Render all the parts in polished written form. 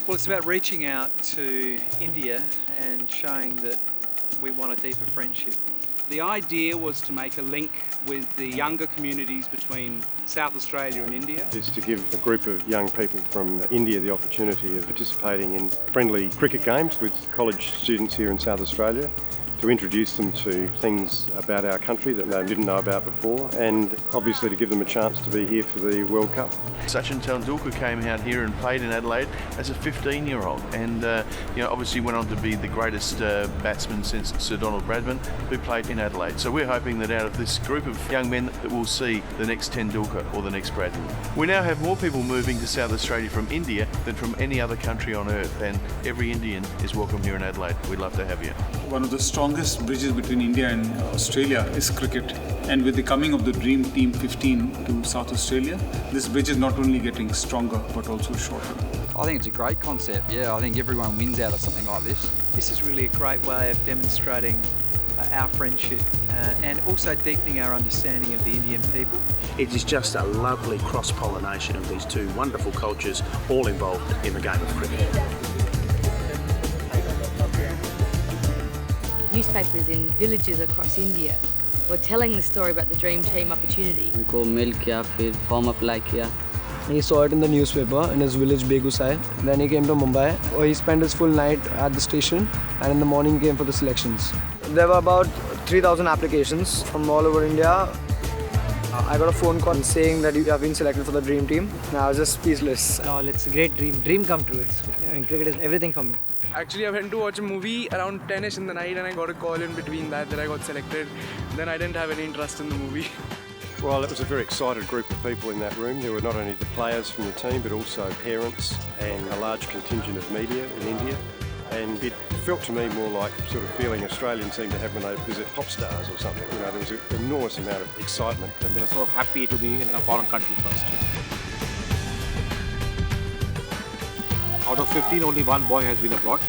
Well, it's about reaching out to India and showing that we want a deeper friendship. The idea was to make a link with the younger communities between South Australia and India. Is to give a group of young people from India the opportunity of participating in friendly cricket games with college students here in South Australia, to introduce them to things about our country that they didn't know about before, and obviously to give them a chance to be here for the World Cup. Sachin Tendulkar came out here and played in Adelaide as a 15-year-old, and obviously went on to be the greatest batsman since Sir Donald Bradman, who played in Adelaide. So we're hoping that out of this group of young men that we'll see the next Tendulkar or the next Bradman. We now have more people moving to South Australia from India than from any other country on earth, and every Indian is welcome here in Adelaide. We'd love to have you. One of the strongest bridges between India and Australia is cricket. And with the coming of the Dream Team 15 to South Australia, this bridge is not only getting stronger but also shorter. I think it's a great concept, I think everyone wins out of something like this. This is really a great way of demonstrating our friendship and also deepening our understanding of the Indian people. It is just a lovely cross-pollination of these two wonderful cultures all involved in the game of cricket. Newspapers in villages across India were telling the story about the Dream Team opportunity. उनको mail किया, फिर form apply किया. He saw it in the newspaper in his village Begusai. Then he came to Mumbai. He spent his full night at the station, and in the morning came for the selections. There were about 3,000 applications from all over India. I got a phone call saying that you have been selected for the Dream Team. And I was just speechless. It's a great dream come true. Cricket is everything for me. Actually, I went to watch a movie around 10ish in the night, and I got a call in between that I got selected. Then I didn't have any interest in the movie. Well, it was a very excited group of people in that room. There were not only the players from the team, but also parents and a large contingent of media in India. And it felt to me more like sort of feeling Australians seem to have when they visit pop stars or something. There was an enormous amount of excitement. And they were so happy to be in a foreign country first. Out of 15, only one boy has been abroad.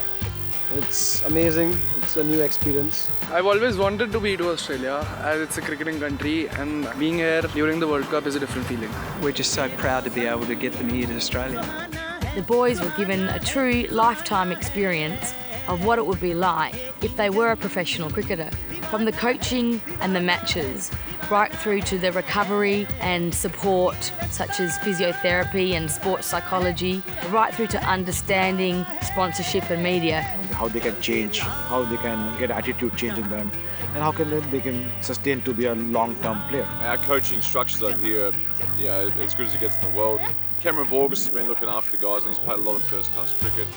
It's amazing. It's a new experience. I've always wanted to be to Australia, as it's a cricketing country, and being here during the World Cup is a different feeling. We're just so proud to be able to get them here to Australia. The boys were given a true lifetime experience of what it would be like if they were a professional cricketer. From the coaching and the matches, right through to the recovery and support such as physiotherapy and sports psychology, right through to understanding sponsorship and media. How they can change, how they can get attitude change in them, and how they can sustain to be a long-term player. Our coaching structures over here are as good as it gets in the world. Cameron August has been looking after the guys, and he's played a lot of first-class cricket.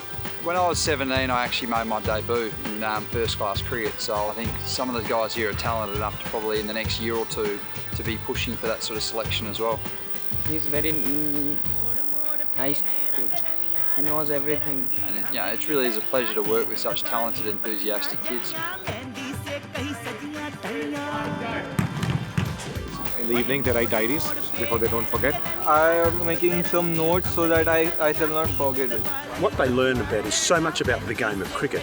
When I was 17, I actually made my debut in first-class cricket, so I think some of the guys here are talented enough to probably in the next year or two to be pushing for that sort of selection as well. He's very nice coach. He knows everything. And it really is a pleasure to work with such talented, enthusiastic kids. In the evening, they write diaries before they don't forget. I am making some notes so that I shall not forget it. What they learn about is so much about the game of cricket,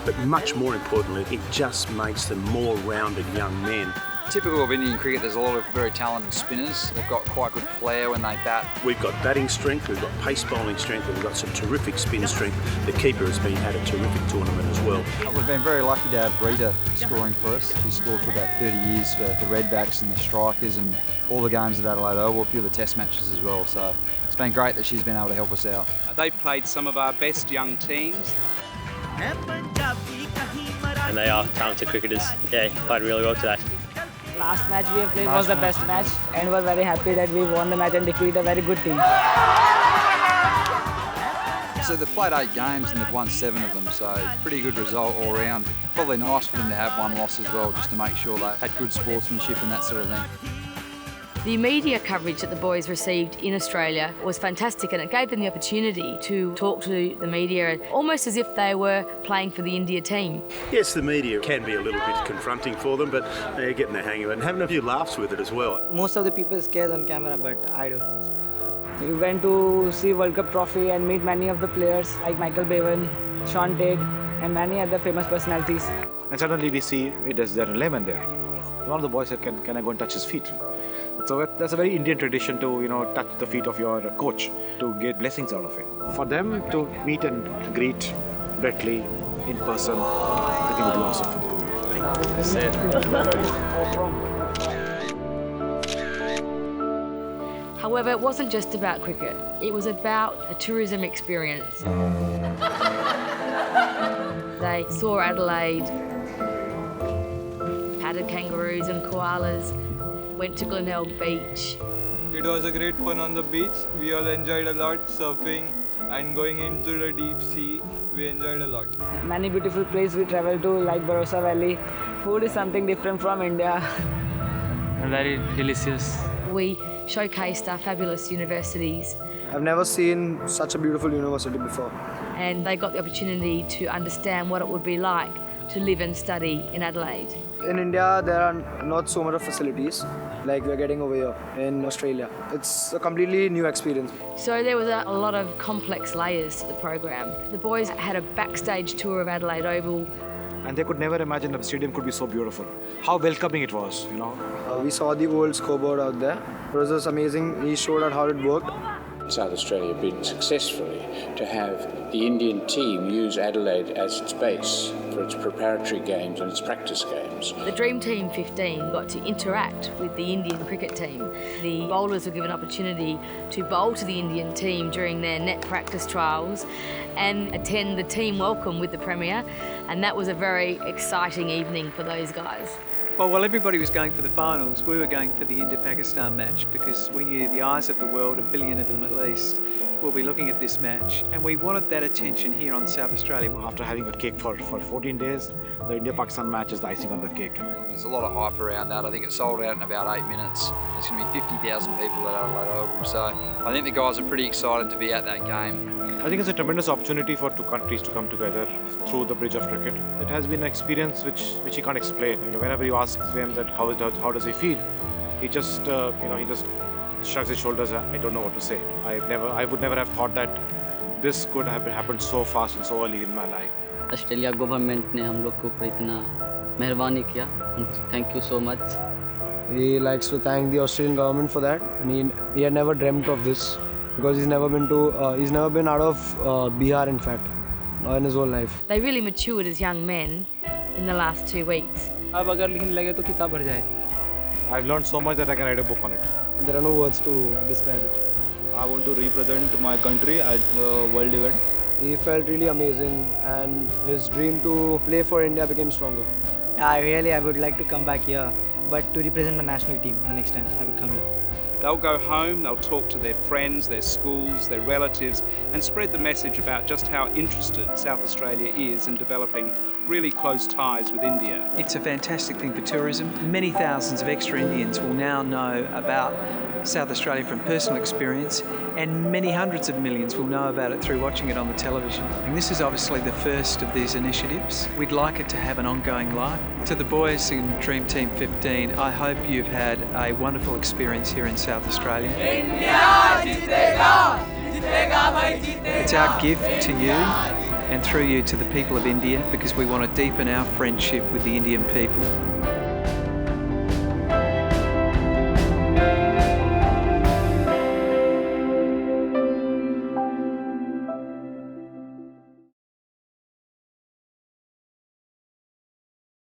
but much more importantly, it just makes them more rounded young men. Typical of Indian cricket, there's a lot of very talented spinners. They've got quite good flair when they bat. We've got batting strength, we've got pace bowling strength, and we've got some terrific spin strength. The keeper has been at a terrific tournament as well. We've been very lucky to have Rita scoring for us. She scored for about 30 years for the Redbacks and the Strikers and all the games at Adelaide Oval, a few of the test matches as well. So it's been great that she's been able to help us out. They've played some of our best young teams. And they are talented cricketers. Yeah, played really well today. Last match we have played was the best match, and was very happy that we won the match and defeated a very good team. So they've played 8 games and they've won 7 of them, so pretty good result all round. Probably nice for them to have one loss as well, just to make sure they had good sportsmanship and that sort of thing. The media coverage that the boys received in Australia was fantastic, and it gave them the opportunity to talk to the media almost as if they were playing for the India team. Yes, the media can be a little bit confronting for them, but they're getting the hang of it and having a few laughs with it as well. Most of the people scared on camera, but I don't. We went to see World Cup trophy and meet many of the players like Michael Bevan, Sean Tate, and many other famous personalities. And suddenly we see there's an lemon there. One of the boys said, can I go and touch his feet? So that's a very Indian tradition to, touch the feet of your coach to get blessings out of it. For them to meet and greet Brett Lee in person, I think would be awesome for them. That's it. However, it wasn't just about cricket. It was about a tourism experience. They saw Adelaide, patted kangaroos and koalas, went to Glenelg Beach. It was a great fun on the beach. We all enjoyed a lot surfing and going into the deep sea. We enjoyed a lot. Many beautiful places we traveled to, like Barossa Valley. Food is something different from India. Very delicious. We showcased our fabulous universities. I've never seen such a beautiful university before. And they got the opportunity to understand what it would be like to live and study in Adelaide. In India, there are not so much of facilities like we're getting over here in Australia. It's a completely new experience. So there was a lot of complex layers to the program. The boys had a backstage tour of Adelaide Oval. And they could never imagine the stadium could be so beautiful. How welcoming it was, We saw the old scoreboard out there. It was just amazing. He showed us how it worked. South Australia have been successfully to have the Indian team use Adelaide as its base for its preparatory games and its practice games. The Dream Team 15 got to interact with the Indian cricket team. The bowlers were given opportunity to bowl to the Indian team during their net practice trials and attend the team welcome with the Premier, and that was a very exciting evening for those guys. Well, while everybody was going for the finals, we were going for the India-Pakistan match because we knew the eyes of the world, 1 billion of them at least, will be looking at this match, and we wanted that attention here on South Australia. After having a cake for 14 days, the India-Pakistan match is the icing on the cake. There's a lot of hype around that. I think it sold out in about 8 minutes. There's going to be 50,000 people at Adelaide Oval, so I think the guys are pretty excited to be at that game. I think it's a tremendous opportunity for two countries to come together through the bridge of cricket. It has been an experience which he can't explain. Whenever you ask him that how does he feel, he just shrugs his shoulders. I don't know what to say. I would never have thought that this could have happened so fast and so early in my life. Australia government ने हम लोग को इतना मेहरबानी किया. Thank you so much. He likes to thank the Australian government for that, and he had never dreamt of this. Because he's never been out of Bihar, in fact, in his whole life. They really matured as young men in the last 2 weeks. अब अगर लिखने लगे तो किताब भर जाए. I've learned so much that I can write a book on it. There are no words to describe it. I want to represent my country at the world event. He felt really amazing, and his dream to play for India became stronger. I would like to come back here, but to represent my national team the next time I would come here. They'll go home, they'll talk to their friends, their schools, their relatives, and spread the message about just how interested South Australia is in developing really close ties with India. It's a fantastic thing for tourism. Many thousands of extra Indians will now know about South Australia from personal experience, and many hundreds of millions will know about it through watching it on the television. And this is obviously the first of these initiatives. We'd like it to have an ongoing life. To the boys in Dream Team 15, I hope you've had a wonderful experience here in South Australia. It's our gift to you and through you to the people of India, because we want to deepen our friendship with the Indian people.